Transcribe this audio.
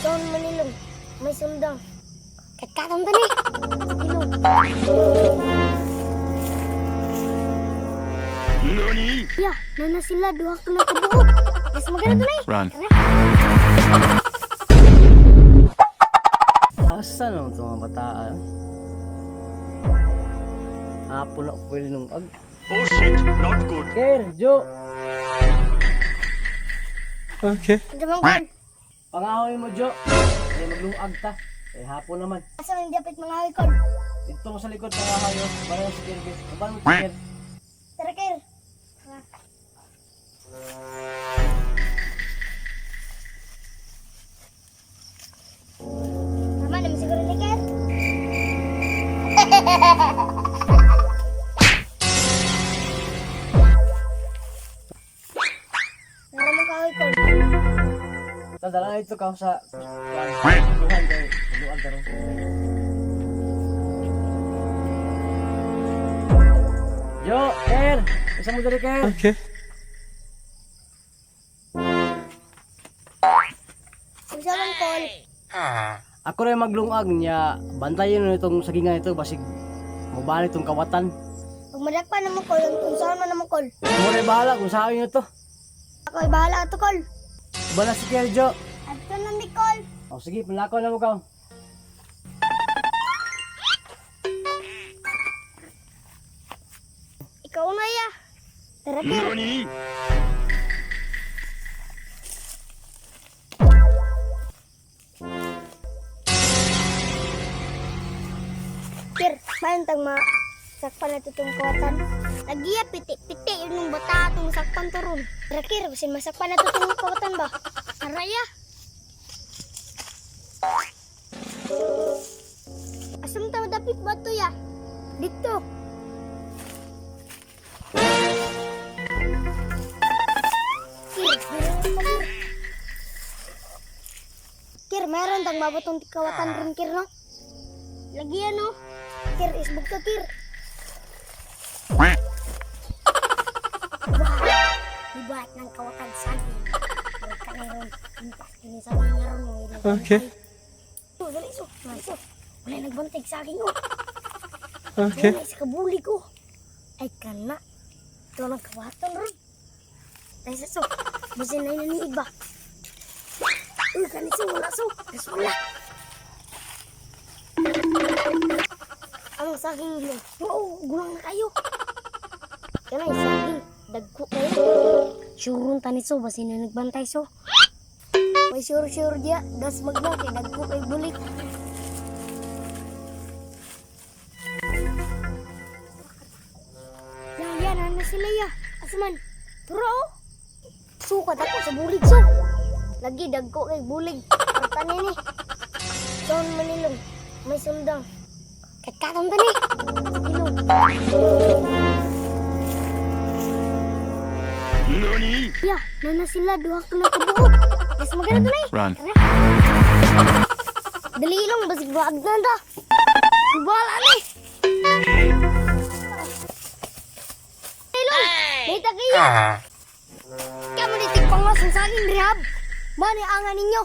John Manilong, may sundang. Katkatang tani. Ilong. NANI?! Ya, nana sila duha ka na kabuok. Mas maganda tunay. Run. Asa naman itong mga bataan? Hapon na pwede nung ag. Oh shit, not good. Ker, Jo! Okay. Ano bang kan? Pangahoy mo, Jo! Hindi maglungag ta. Eh, hapon naman. Asa man dapat mga hikon? Dito mo sa likod, pangahoy. Parang si Kirby. Abang mo si Ker. Tara, Kir. Tama naman siguro ni Kir. Nara mo ka hikon. Tadala na ito ka sa... Luhan kayo. Luhan ka rin. Jo! Ker! Isa mo dali, Ker! Okay. Isa lang call. Ako rin maglungag niya. Bantayin na itong sagingan ito. Basig mabalik itong kawatan. Pag madakpa na mo call, kung saan man na mo call. Ako rin bahala kung saan yun ito. Ako ay bahala ato call. Bala si Ker, Jo! Ato lang di call. O sige, panlakaw na mo ka. Ikaw na ya. Tara, Kir. NANI?! Kir, mayon tag ma sakpan na itong kawatan. Nagiya, piti-piti yun yung bata itong sakpan to ron. Tara, Kir, kasi masakpan na itong kawatan ba? Araya. Asam tama dapit ba ito ya? Dito. Kir, Kir, meron tag mabutong kawatan ron, Kir, no? Lagi yan, no? Kir, isbog ka, Kir. Wow! Iba't ng kawatan sa akin. Huwag ka na ron. Impas ka sa akin nga ron. Okay. So, dali, so. So. Wala nagbantay sa akin, oh. Okay. Wala sa kabuli ko. Ay, kana. Ito ng kawatan ron. Ay, so. Basin na yun ni iba. Uy, kanisa, wala, so. Mas wala. Ang saging mo. Oo, gulang na kayo. Yan ay saging. Dagko kayo. Surun tani so. Basin na nagbantay so. May sure dia. Das magna kay dagko kay bulik. Yan, ano sila ya? Asman. Turo. Sukat ako sa bulig so. Lagi dagko kay bulig. Partan ni. John Manilong, may sundang. Katkatang tani. Ilong. NANI?! Ya, nana sila duha ka na kabuok. Mas maganda tunay. Run. Dali lang, basig wag na da. Kubala ni. Ilong, dita kayo. Kamu nitik pangasan sa akin, rehab. Mani angan ninyo.